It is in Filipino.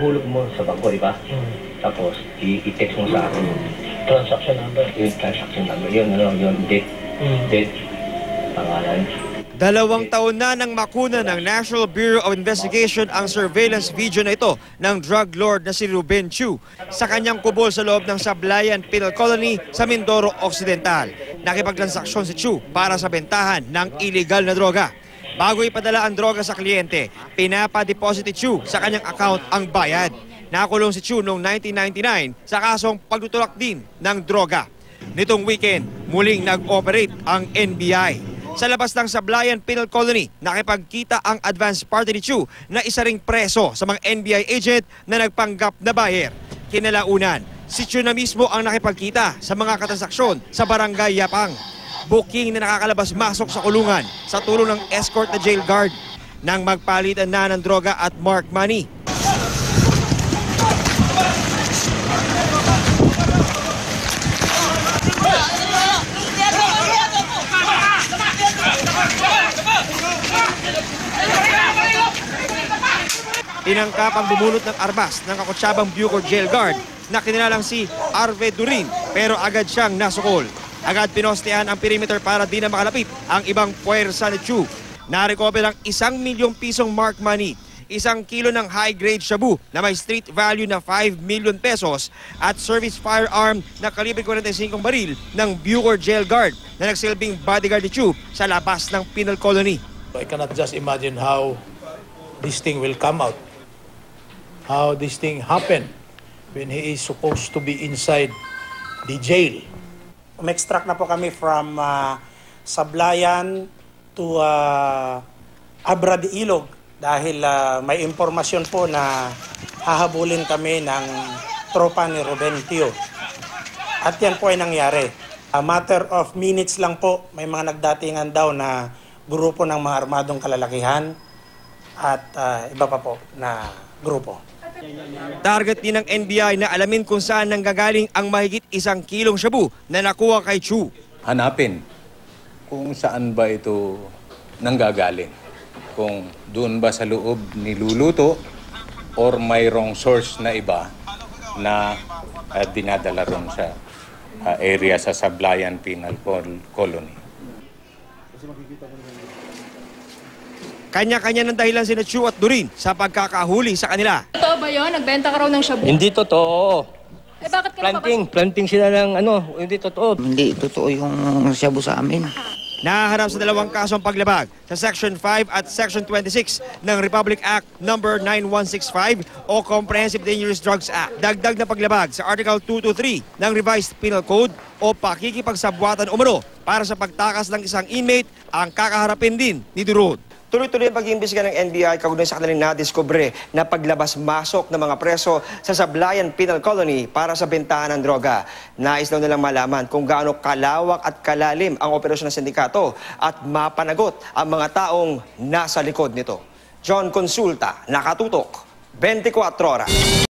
ihuhulog mo sa bangko, di ba? Tapos, i-text mo sa akin. Transaction number. Yung transaction number. Yun, date, pangalan. 2 taon na nang makuna ng National Bureau of Investigation ang surveillance video na ito ng drug lord na si Ruben Chiu sa kanyang kubol sa loob ng Sablayan Penal Colony sa Mindoro Occidental. Nakipagtransaksyon si Chiu para sa bentahan ng illegal na droga. Bago ipadala ang droga sa kliyente, pinapa-deposit ni Chiu sa kanyang account ang bayad. Nakulong si Chiu noong 1999 sa kasong pagtutulak din ng droga. Nitong weekend, muling nag-operate ang NBI. Sa labas ng Sablayan Penal Colony, nakipagkita ang advance party ni Chiu na isa ring preso sa mga NBI agent na nagpanggap na buyer. Kinalaunan, si Chiu na mismo ang nakipagkita sa mga katransaksyon sa Barangay Yapang. Booking na nakakalabas-masok sa kulungan sa tulong ng escort na jail guard nang magpalitan na ng droga at mark money. Tinangkap ang bumunot ng armas ng Kakotsabang Bucor Jail Guard na kinilalang si Arve Durin pero agad siyang nasukol. Agad pinostehan ang perimeter para di na makalapit ang ibang puwersa ni Chiu. Narecover ang 1 milyong pisong mark money, 1 kilo ng high-grade shabu na may street value na 5 million pesos at service firearm na kalibre 45 baril ng Bucor Jail Guard na nagsilbing bodyguard ni Chiu sa labas ng penal colony. I cannot just imagine how this thing will come out. How this thing happened when he is supposed to be inside the jail. Umextract na po kami from Sablayan to Abra de Ilog dahil may impormasyon po na hahabulin kami ng tropa ni Ruben Chiu. At yan po ay nangyari. A matter of minutes lang po, may mga nagdatingan daw na grupo ng mga armadong kalalakihan at iba pa po na grupo. Target din ng NBI na alamin kung saan nanggagaling ang mahigit 1 kilong shabu na nakuha kay Chiu. Hanapin kung saan ba ito nanggagaling. Kung doon ba sa loob niluluto or mayroong source na iba na dinadala ron sa area sa Sablayan Penal Colony. Kanya-kanya ng dahilan sina Chiu at Durin sa pagkakahuli sa kanila. Totoo ba yun? Nagbenta ka raw ng shabu? Hindi totoo. Eh bakit ka Planting sila ng hindi totoo. Hindi totoo yung shabu sa amin. Naharap sa 2 kasong paglabag sa Section 5 at Section 26 ng Republic Act No. 9165 o Comprehensive Dangerous Drugs Act. Dagdag na paglabag sa Article 223 ng Revised Penal Code o pakikipagsabwatan umano para sa pagtakas ng isang inmate ang kakaharapin din ni Durod. Tuloy-tuloy ang pag-iimbestiga ng NBI kaugnay sa kanilang nadiskubre na paglabas-masok ng mga preso sa Sablayan Penal Colony para sa bentahan ng droga. Nais daw nilang malaman kung gaano kalawak at kalalim ang operasyon ng sindikato at mapanagot ang mga taong nasa likod nito. John Consulta, Nakatutok, 24 Oras.